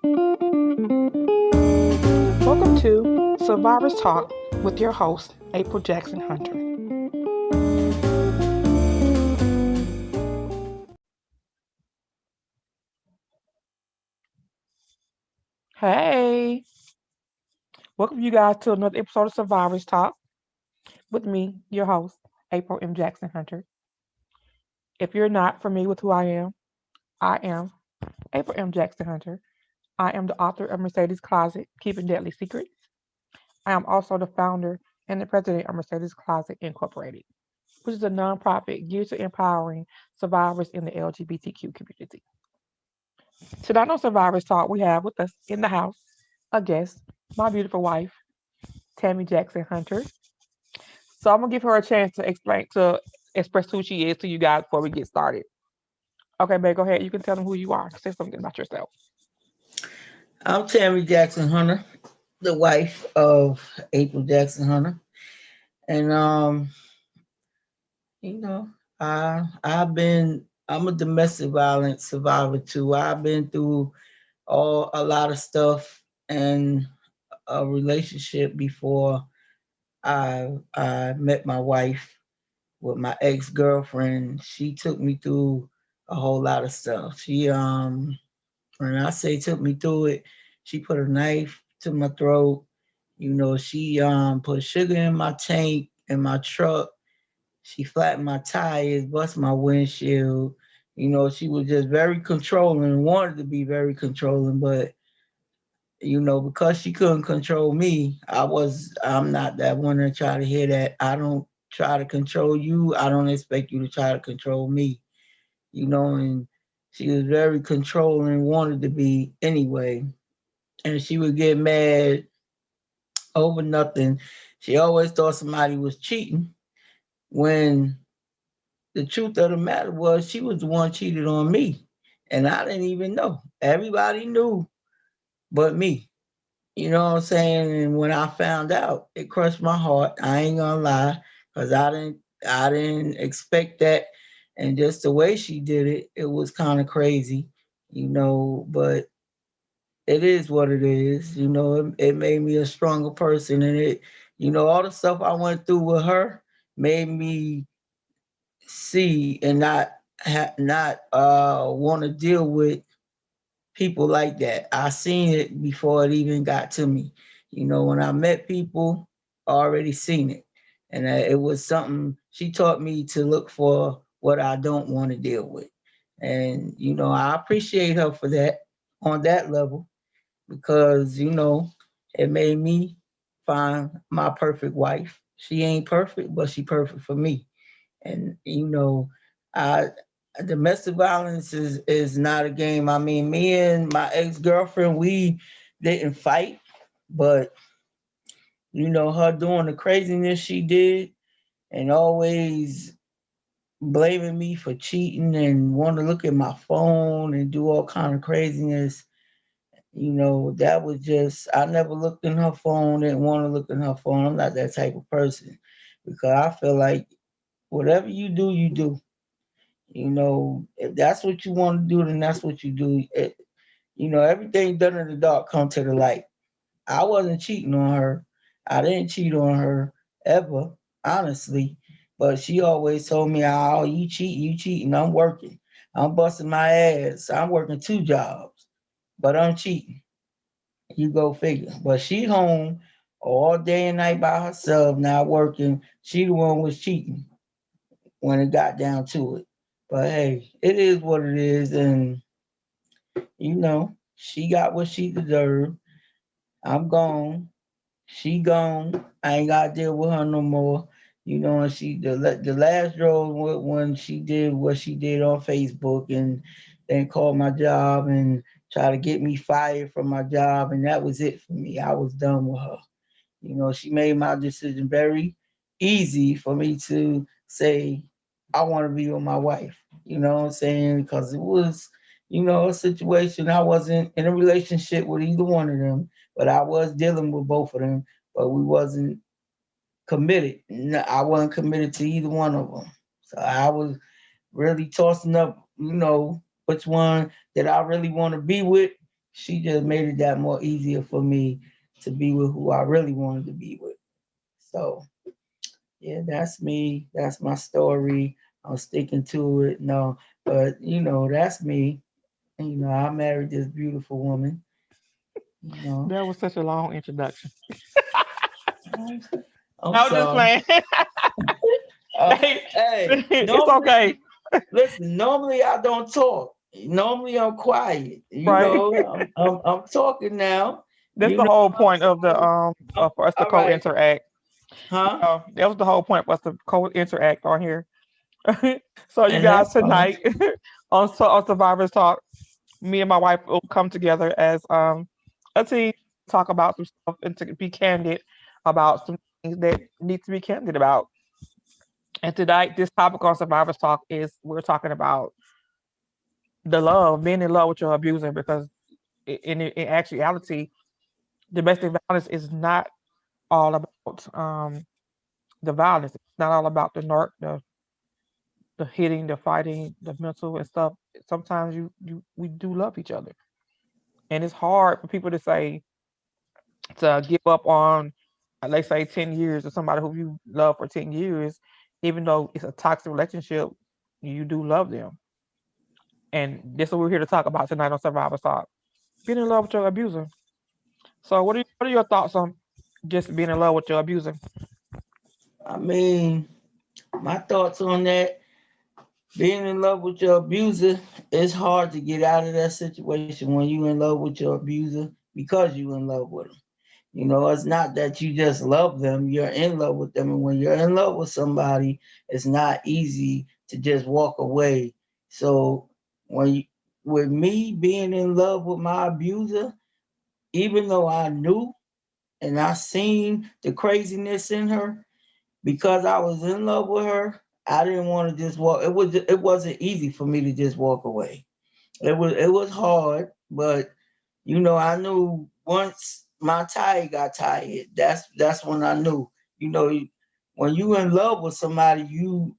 Welcome to Survivors Talk with your host, April Jackson Hunter. Hey, welcome you guys to another episode of Survivors Talk with me, your host, April M. Jackson Hunter. If you're not familiar with who I am April M. Jackson Hunter. I am the author of Mercedes Closet, Keeping Deadly Secrets. I am also the founder and the president of Mercedes Closet Incorporated, which is a nonprofit geared to empowering survivors in the LGBTQ community. Tonight on Survivors Talk, we have with us in the house a guest, my beautiful wife, Tammy Jackson Hunter. So I'm gonna give her a chance to express who she is to you guys before we get started. Okay, babe, go ahead. You can tell them who you are. Say something about yourself. I'm Tammy Jackson Hunter, the wife of April Jackson Hunter, and you know, I'm a domestic violence survivor too. I've been through a lot of stuff and a relationship before I met my wife with my ex girlfriend. She took me through a whole lot of stuff. When I say took me through it, she put a knife to my throat. She put sugar in my tank in my truck. She flattened my tires, bust my windshield. She was just very controlling, wanted to be very controlling, but because she couldn't control me, I'm not that one to try to hear that. I don't try to control you. I don't expect you to try to control me. And she was very controlling, wanted to be anyway. And she would get mad over nothing. She always thought somebody was cheating when the truth of the matter was she was the one cheated on me. And I didn't even know. Everybody knew but me. You know what I'm saying? And when I found out, it crushed my heart. I ain't gonna lie, because I didn't expect that. And just the way she did it, it was kind of crazy, but it is what it is. It made me a stronger person, and all the stuff I went through with her made me see and not want to deal with people like that. I seen it before it even got to me. When I met people, I already seen it, and it was something she taught me to look for what I don't want to deal with, and I appreciate her for that on that level because it made me find my perfect wife. She ain't perfect, but she perfect for me. And I domestic violence is not a game. I mean, me and my ex girlfriend, we didn't fight, but her doing the craziness she did and always blaming me for cheating and want to look at my phone and do all kind of craziness. That was just, I never looked in her phone, didn't want to look in her phone. I'm not that type of person because I feel like whatever you do, you do. If that's what you want to do, then that's what you do. Everything done in the dark come to the light. I wasn't cheating on her. I didn't cheat on her ever, honestly. But she always told me, "Oh, you cheating. I'm working. I'm busting my ass. I'm working two jobs, but I'm cheating." You go figure. But she home all day and night by herself, not working. She the one was cheating when it got down to it. But hey, it is what it is, and she got what she deserved. I'm gone. She gone. I ain't gotta deal with her no more. And the last draw when she did what she did on Facebook and then called my job and try to get me fired from my job, and that was it for me. I was done with her. She made my decision very easy for me to say, I want to be with my wife. You know what I'm saying? Because it was, a situation. I wasn't in a relationship with either one of them, but I was dealing with both of them, but we wasn't committed. I wasn't committed to either one of them. So I was really tossing up, which one that I really want to be with. she just made it that more easier for me to be with who I really wanted to be with. So yeah, that's me. That's my story. I'm sticking to it. No, but that's me. And, I married this beautiful woman. You know, That was such a long introduction. I'm, I'm I was just sorry. playing. Hey, Hey, it's normally, okay, listen. Normally, I don't talk. Normally, I'm quiet. right? I'm talking now. That's the whole point of the for us to All right, co-interact. huh? That was the whole point for us to co-interact on here. So you And that's guys fine. tonight on Survivors Talk, me and my wife will come together as a team, talk about some stuff and to be candid about some things that need to be candid about. And tonight, this topic on Survivors Talk is we're talking about the love, being in love with your abuser, because in actuality, domestic violence is not all about the violence. It's not all about the hitting, the fighting, the mental and stuff. Sometimes you we do love each other, and it's hard for people to say to give up on, let's say, 10 years of somebody who you love for 10 years, even though it's a toxic relationship. You do love them, and this is what we're here to talk about tonight on Survivor Talk. Being in love with your abuser. So, what are your thoughts on just being in love with your abuser? I mean, my thoughts on that. Being in love with your abuser, it's hard to get out of that situation when you in love with your abuser because you in love with them. It's not that you just love them, you're in love with them. And when you're in love with somebody, it's not easy to just walk away. So when you, with me being in love with my abuser, even though I knew and I seen the craziness in her, because I was in love with her, I didn't want to just walk. It wasn't easy for me to just walk away. It was hard, but I knew once my tire got tired, that's when I knew. You know, when you in love with somebody, you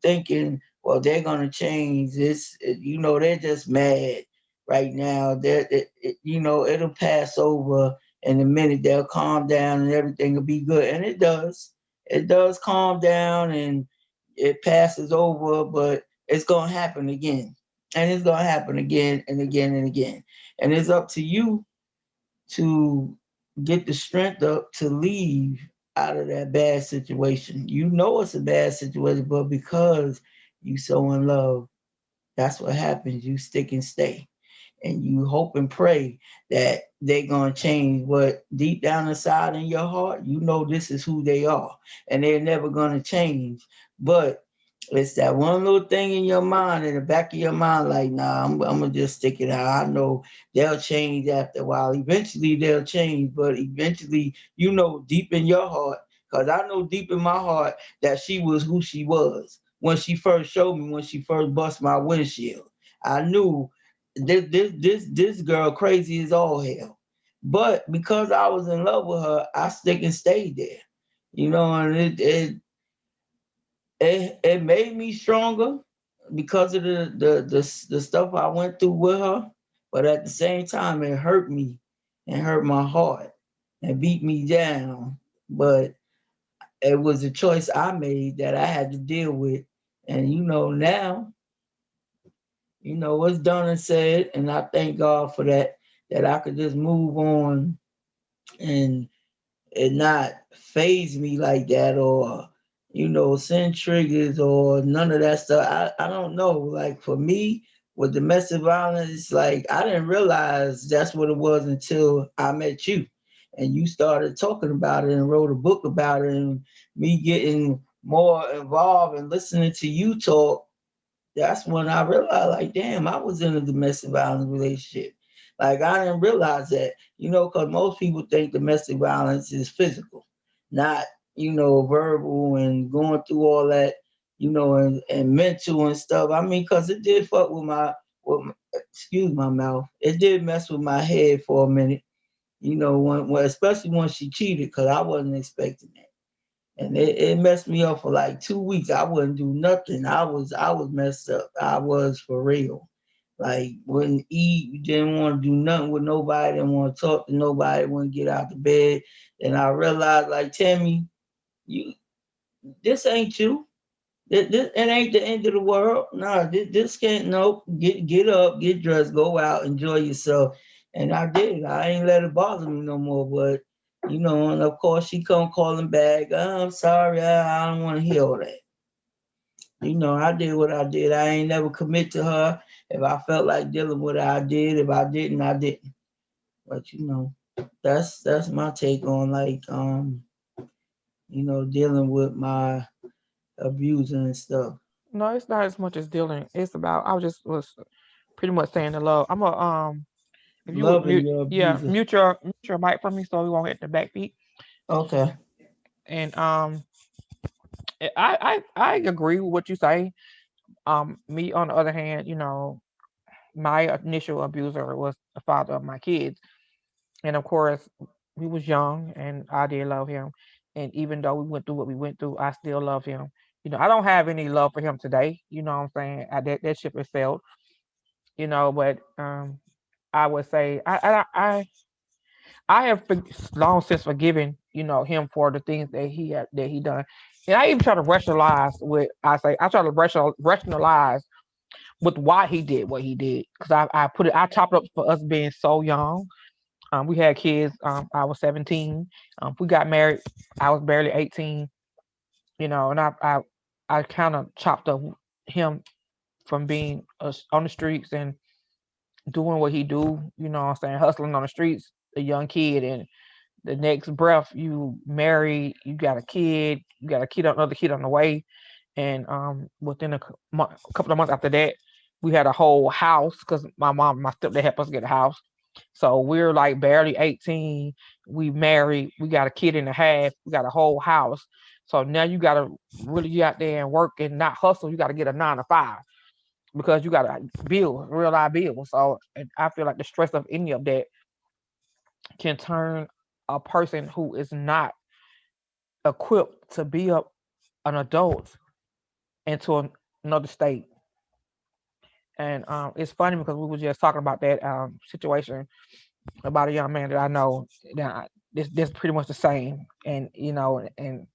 thinking, well, they're gonna change. They're just mad right now. It'll pass over in a minute. They'll calm down and everything will be good, and it does. It does calm down and it passes over, but it's gonna happen again, and it's gonna happen again and again and again, and it's up to you to get the strength up to leave out of that bad situation. You know it's a bad situation, but because you so in love, that's what happens. You stick and stay. And you hope and pray that they're gonna change. But deep down inside in your heart, you know this is who they are. And they're never gonna change. But it's that one little thing in your mind, in the back of your mind, like, nah, I'm gonna just stick it out. I know they'll change after a while. Eventually they'll change, but eventually, deep in your heart, because I know deep in my heart that she was who she was when she first showed me, when she first bust my windshield. I knew this girl crazy as all hell. But because I was in love with her, I stick and stayed there. And it made me stronger because of the stuff I went through with her. But at the same time, it hurt me and hurt my heart and beat me down. But it was a choice I made that I had to deal with. And now, what's done and said, and I thank God for that, that I could just move on and it not phase me like that, or send triggers or none of that stuff. I don't know. Like for me, with domestic violence, like I didn't realize that's what it was until I met you and you started talking about it and wrote a book about it, and me getting more involved and listening to you talk. That's when I realized, like, damn, I was in a domestic violence relationship. Like, I didn't realize that, because most people think domestic violence is physical, not, verbal and going through all that, and mental and stuff. I mean, because it did fuck excuse my mouth, it did mess with my head for a minute, when especially when she cheated, because I wasn't expecting that. And it messed me up for like 2 weeks. I wouldn't do nothing. I was messed up. I was for real. Like wouldn't eat, didn't want to do nothing with nobody, didn't want to talk to nobody, wouldn't get out of bed. And I realized, like, Tammy, you this ain't you. This it ain't the end of the world. Nah, this can't. Nope. Get up, get dressed, go out, enjoy yourself. And I did. I ain't let it bother me no more. But and of course she come calling back. Oh, I'm sorry, I don't want to hear all that. I did what I did. I ain't never commit to her. If I felt like dealing with her, I did. If I didn't, I didn't. But that's my take on like dealing with my abuser and stuff. No, it's not as much as dealing. It's about I was pretty much saying the love. I'm a if you would Loving mute, your yeah, abuser. mute your mic for me so we won't hit the back feet. Okay. And I agree with what you say. Me on the other hand, my initial abuser was the father of my kids, and of course, we was young, and I did love him. And even though we went through what we went through, I still love him. I don't have any love for him today. You know what I'm saying? That ship is sailed. But I would say I have long since forgiven him for the things that he done, and I even try to rationalize with I try to rationalize with why he did what he did because I chopped up for us being so young. We had kids. I was 17. We got married. I was barely 18. And I kind of chopped up him from being on the streets and doing what he do. You know what I'm saying, hustling on the streets, a young kid, and the next breath you married, you got a kid, another kid on the way, and within a couple of months after that, we had a whole house because my mom, and my stepdad helped us get a house. So we're like barely 18. We married. We got a kid and a half. We got a whole house. So now you got to really get out there and work and not hustle. You got to get a 9 to 5 because you got to build real life bills. So and I feel like the stress of any of that can turn a person who is not equipped to be an adult into another state. And it's funny because we were just talking about that situation about a young man that I know that this pretty much the same. And and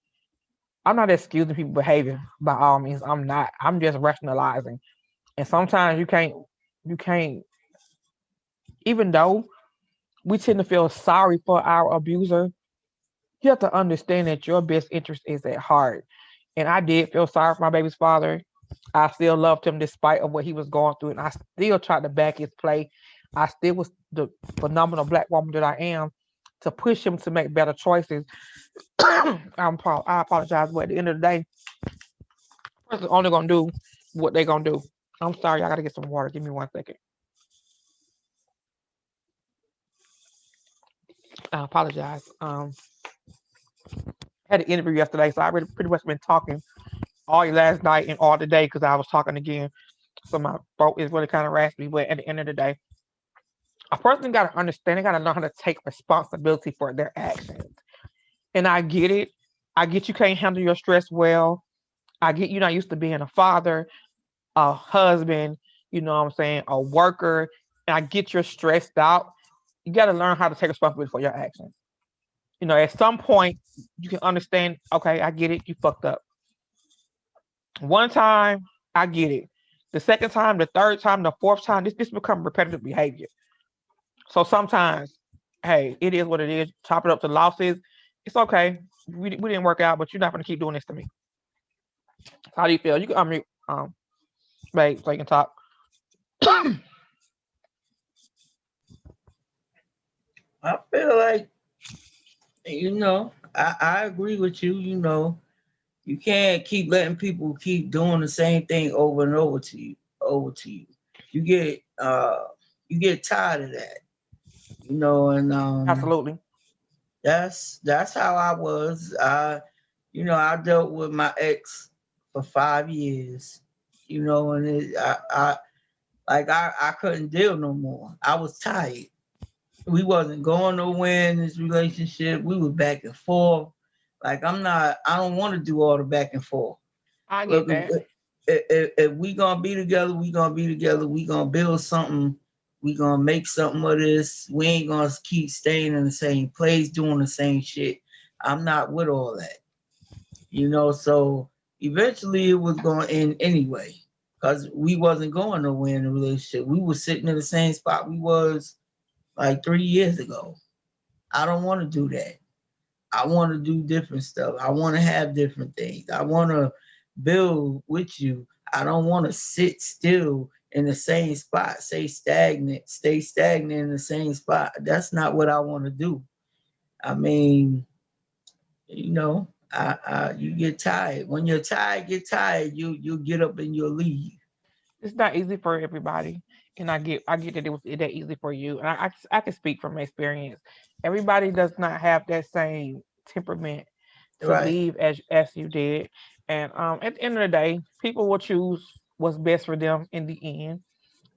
I'm not excusing people's behavior by all means. I'm not. I'm just rationalizing. And sometimes you can't even though we tend to feel sorry for our abuser, you have to understand that your best interest is at heart. And I did feel sorry for my baby's father. I still loved him despite of what he was going through, and I still tried to back his play. I still was the phenomenal black woman that I am to push him to make better choices. I apologize, but at the end of the day, a person's only gonna do what they gonna do. I'm sorry, I gotta get some water. Give me 1 second. I apologize. I had an interview yesterday, so I really pretty much been talking all last night and all today because I was talking again. So my throat is really kind of raspy. But at the end of the day, a person got to understand. They got to learn how to take responsibility for their actions. And I get it. I get you can't handle your stress well. I get you're not used to being a father, a husband. You know what I'm saying, a worker. And I get you're stressed out. You got to learn how to take responsibility for your actions. At some point, you can understand. Okay, I get it. You fucked up. One time, I get it. The second time, the third time, the fourth time, this become repetitive behavior. So sometimes, hey, it is what it is. Chop it up to losses. It's okay. We didn't work out, but you're not going to keep doing this to me. How do you feel? You can unmute, babe, so you can talk. I feel like I agree with you. You can't keep letting people keep doing the same thing over and over to you. You get you get tired of that, and Absolutely. that's how I was. I dealt with my ex for 5 years, and I couldn't deal no more. I was tired. We wasn't going nowhere in this relationship. We were back and forth. Like I don't want to do all the back and forth. I get Look, that. if we gonna be together, we gonna be together. We gonna build something. We gonna make something of this. We ain't gonna keep staying in the same place, doing the same shit. I'm not with all that, you know. So eventually, it was going to end anyway, because we wasn't going nowhere in the relationship. We was sitting in the same spot we was like 3 years ago. I don't want to do that. I want to do different stuff. I want to have different things. I want to build with you. I don't want to sit still in the same spot, stay stagnant in the same spot. That's not what I want to do. I mean, you know, you get tired. When you're tired, get tired. You get up and you'll leave. It's not easy for everybody, and I get that it was that easy for you, and I can speak from experience. Everybody does not have that same temperament to Right. leave as you did, and at the end of the day, people will choose what's best for them in the end.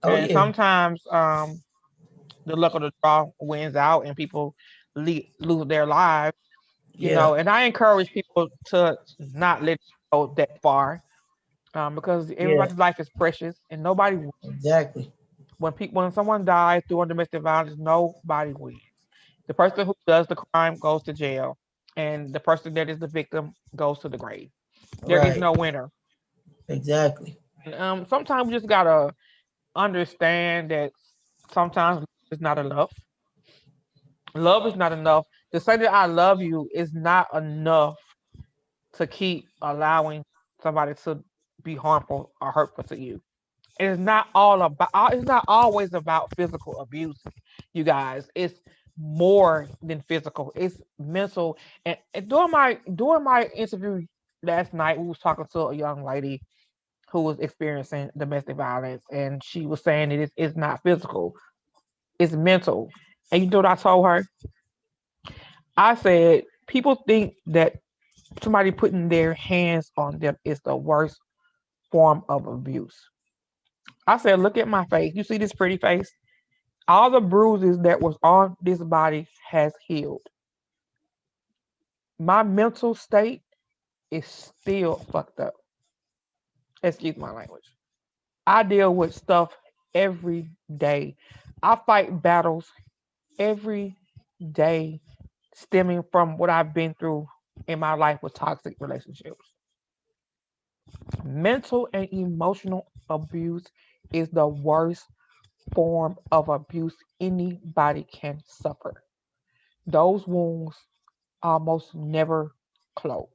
Oh And yeah. sometimes the luck of the draw wins out, and people lose their lives. Yeah. And I encourage people to not let it go that far, because Yeah. everybody's life is precious, and nobody Exactly. when someone dies through domestic violence, nobody wins. The person who does the crime goes to jail, and the person that is the victim goes to the grave. There is Right. no winner. Exactly. And, sometimes we just gotta understand that sometimes love is not enough. Love is not enough. To say that I love you is not enough to keep allowing somebody to be harmful or hurtful to you. It's not always about physical abuse, you guys. It's more than physical. It's mental. And during my interview last night, we was talking to a young lady who was experiencing domestic violence, and she was saying that it's not physical, it's mental. And you know what I told her? I said people think that somebody putting their hands on them is the worst form of abuse. I said, look at my face. You see this pretty face? All the bruises that was on this body has healed. My mental state is still fucked up. Excuse my language. I deal with stuff every day. I fight battles every day stemming from what I've been through in my life with toxic relationships. Mental and emotional abuse is the worst form of abuse anybody can suffer. Those wounds almost never close.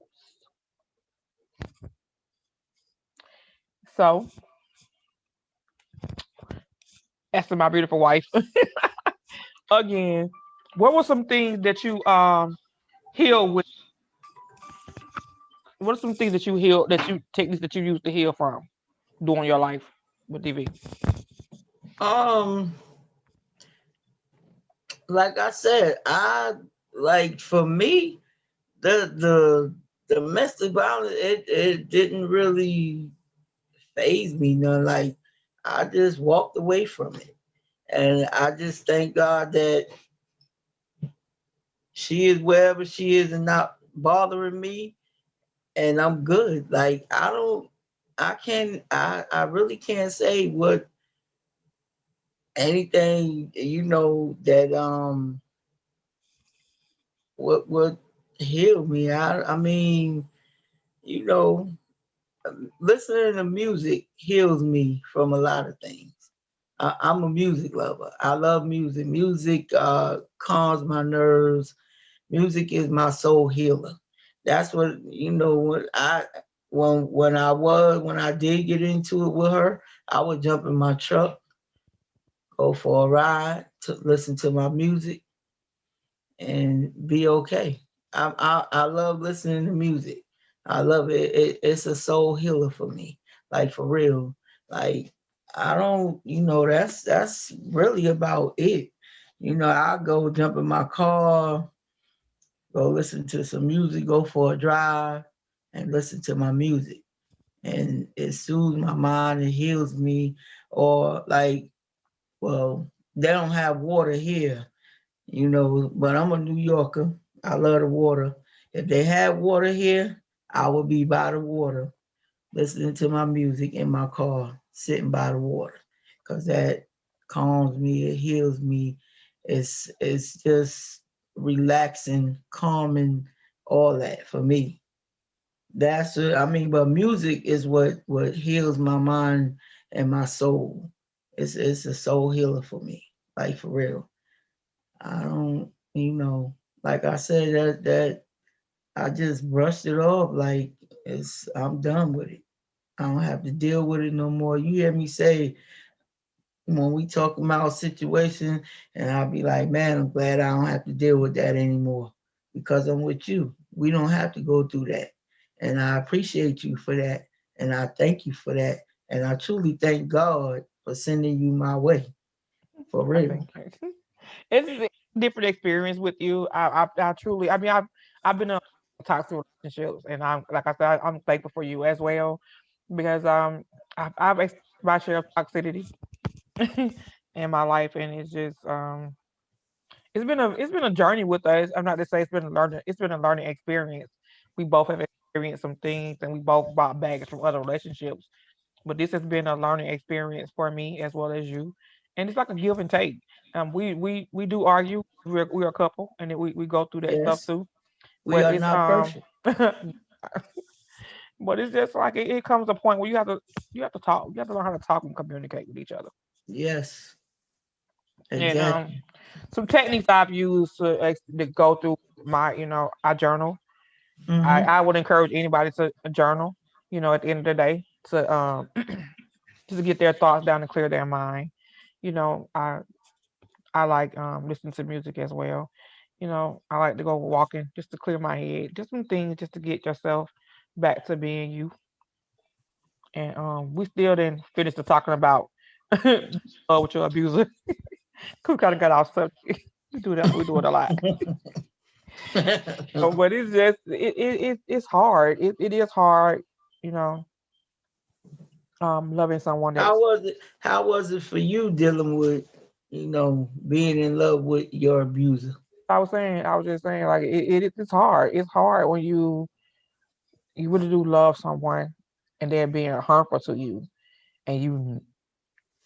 So, asking my beautiful wife again, what were some things that you heal with? What are some things that you heal that you techniques that you use to heal from during your life with DV? Um, like I said, I like for me, the domestic violence, it didn't really phase me none. Like I just walked away from it. And I just thank God that she is wherever she is and not bothering me, and I'm good. Like I really can't say what anything, that what would heal me. I mean, you know, listening to music heals me from a lot of things. I'm a music lover. I love music. Music calms my nerves. Music is my soul healer. That's what when I did get into it with her, I would jump in my truck, go for a ride, to listen to my music, and be okay. I love listening to music. I love it. It's a soul healer for me. Like for real. Like I don't, that's really about it. I go jump in my car, go listen to some music, go for a drive, and listen to my music. And it soothes my mind, it heals me. Or like, well, they don't have water here, but I'm a New Yorker. I love the water. If they had water here, I would be by the water. listening to my music in my car, sitting by the water, because that calms me, it heals me. It's just relaxing, calming, all that for me. That's it. I mean, but music is what heals my mind and my soul. It's a soul healer for me, like for real. I don't, like I said, that I just brushed it off. Like I'm done with it. I don't have to deal with it no more. You hear me say when we talk about a situation, and I'll be like, man, I'm glad I don't have to deal with that anymore because I'm with you. We don't have to go through that. And I appreciate you for that. And I thank you for that. And I truly thank God for sending you my way. For I real. think it's a different experience with you. I truly, I mean, I've been in toxic relationships, and I'm like I said, I'm thankful for you as well because I've experienced my share of toxicity in my life, and it's just it's been a journey with us. I'm not to say it's been a learning experience. We both have experienced some things, and we both brought baggage from other relationships. But this has been a learning experience for me as well as you, and it's like a give and take. We do argue. We're a couple, and then we go through that stuff Yes. too. We But are it's not perfect. but it's just like it comes a point where you have to talk. You have to learn how to talk and communicate with each other. Yes. And Exactly. some techniques I've used to go through my I journal. Mm-hmm. I would encourage anybody to journal. At the end of the day, to just to get their thoughts down and clear their mind. You know, I like listening to music as well. I like to go walking just to clear my head. Just some things just to get yourself back to being you. And we still didn't finish the talking about with your abuser. We kind of got off subject. We do that. We do it a lot. But it's just it's hard. It is hard. You know, loving someone How that's was it? How was it for you dealing with, being in love with your abuser? I was just saying like it's hard. It's hard when you really do love someone and they're being harmful to you and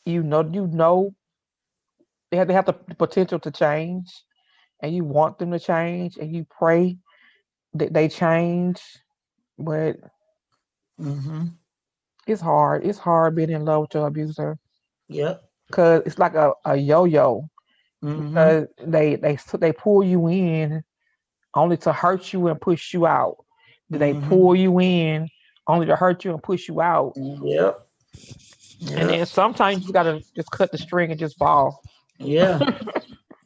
you know they have the potential to change and you want them to change and you pray that they change, but Mm-hmm. it's hard being in love with your abuser Yep. because it's like a yo-yo Mm-hmm. because they pull you in only to hurt you and push you out. They Mm-hmm. pull you in only to hurt you and push you out. Yep. And Yep. then sometimes you just gotta just cut the string and just fall. Yeah.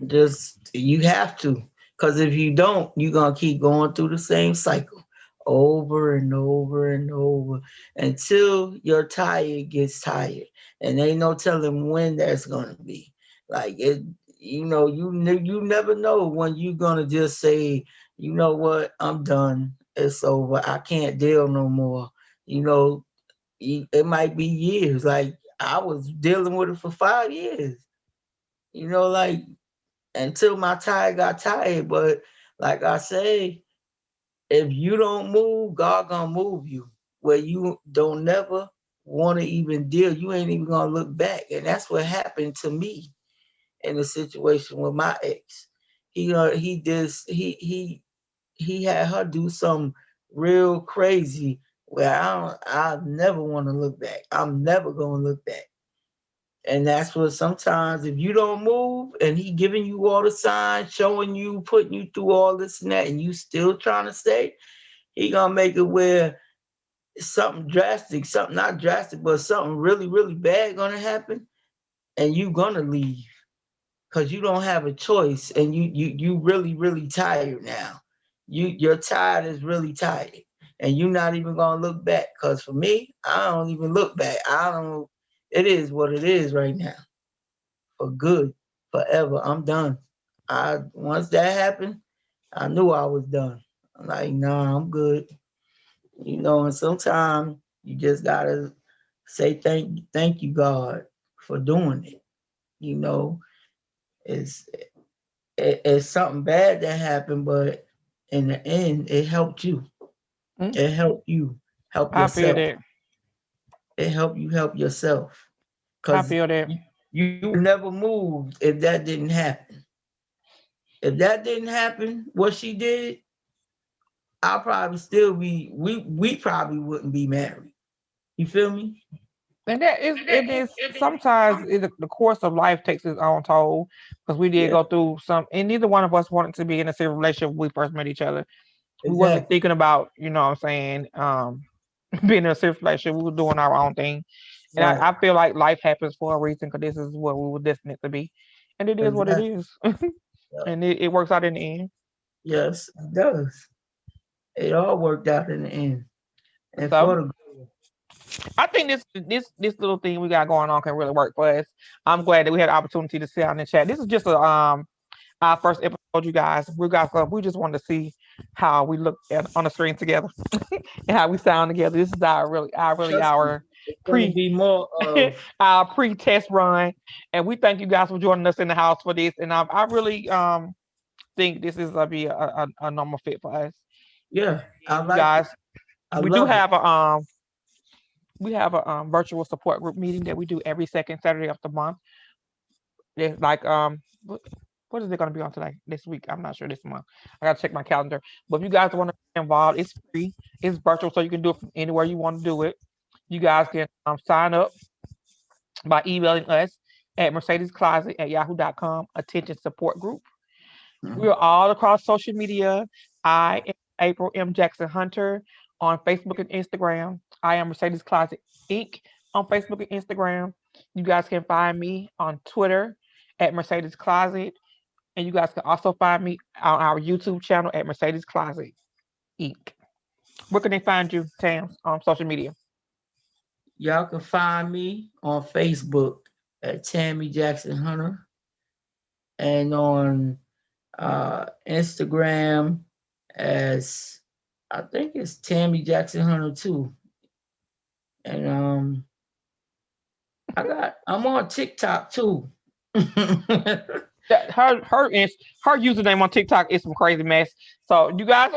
Just you have to. Because if you don't, you're gonna keep going through the same cycle over and over and over until your tired gets tired. And ain't no telling when that's gonna be. Like it, you never know when you're gonna just say, you know what, I'm done. It's over. I can't deal no more. You know, it might be years. Like I was dealing with it for 5 years. Like until my tire got tired. But like I say, if you don't move, God gonna move you. Where you don't never want to even deal, you ain't even gonna look back. And that's what happened to me in the situation with my ex. He just he had her do some real crazy where I never want to look back. I'm never gonna look back. And that's what sometimes if you don't move and he giving you all the signs, showing you, putting you through all this and that, and you still trying to stay, he gonna make it where something drastic, something not drastic, but something really, really bad gonna happen, and you gonna leave because you don't have a choice, and you really, really tired now. Your tired is really tired, and you're not even gonna look back. Cause for me, I don't even look back. I don't. It is what it is right now for good, forever. I'm done. I once that happened, I knew I was done. I'm like, nah, I'm good. And sometimes you just gotta say thank you, God, for doing it. You know, it's it's something bad that happened, but in the end, it helped you. Mm, It helped you help I feel yourself. that. It helped you help yourself. I Cause feel that. you would never moved if that didn't happen. If that didn't happen, what she did, I'll probably still be we probably wouldn't be married. You feel me? And that is, it is sometimes the course of life takes its own toll because we did Yeah, go through some, and neither one of us wanted to be in a serious relationship when we first met each other. We wasn't exactly. thinking about, you know what I'm saying, being in a serious relationship. We were doing our own thing. And Right. I feel like life happens for a reason because this is what we were destined to be. And it is what it Exactly. is. Yeah. And it works out in the end. Yes, it does. It all worked out in the end. And for So the I think this little thing we got going on can really work for us. I'm glad that we had the opportunity to sit on the chat. This is just a our first episode, you guys. We just wanted to see how we look on the screen together and how we sound together. This is trust me, our it's gonna pre be more of our pre-test run, and we thank you guys for joining us in the house for this. And I really think this is gonna be a normal fit for us. yeah, I And you like it. guys, I we do love it. have a virtual support group meeting that we do every second Saturday of the month. It's like what is it going to be on today? This week? I'm not sure this month. I got to check my calendar. But if you guys want to be involved, it's free. It's virtual, so you can do it from anywhere you want to do it. You guys can sign up by emailing us at mercedescloset@yahoo.com. Attention support group. Mm. We're all across social media. I am April M. Jackson Hunter on Facebook and Instagram. I am Mercedes Closet Inc. on Facebook and Instagram. You guys can find me on Twitter at Mercedes Closet. And you guys can also find me on our YouTube channel at Mercedes Closet Inc. Where can they find you, Tam, on social media? Y'all can find me on Facebook at Tammy Jackson Hunter and on Instagram as I think it's Tammy Jackson Hunter too. And I'm on TikTok too. That her username on TikTok is some crazy mess. So you guys,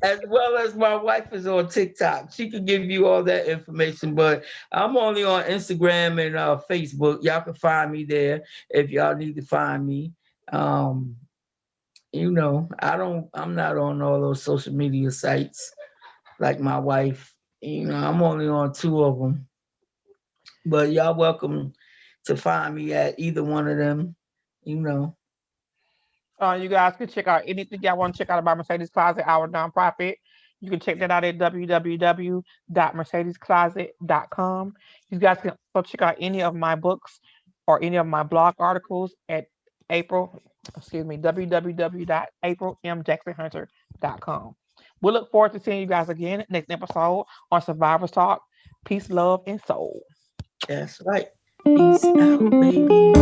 As well as my wife is on TikTok. She could give you all that information, but I'm only on Instagram and Facebook. Y'all can find me there if y'all need to find me. Um, I'm not on all those social media sites like my wife. I'm only on two of them. But y'all welcome to find me at either one of them. You know, you guys can check out anything y'all want to check out about Mercedes Closet, our nonprofit. You can check that out at www.mercedescloset.com. You guys can also check out any of my books or any of my blog articles at April, excuse me, www.aprilmjacksonhunter.com. We look forward to seeing you guys again next episode on Survivors Talk. Peace, love, and soul. that's right. Peace out, baby.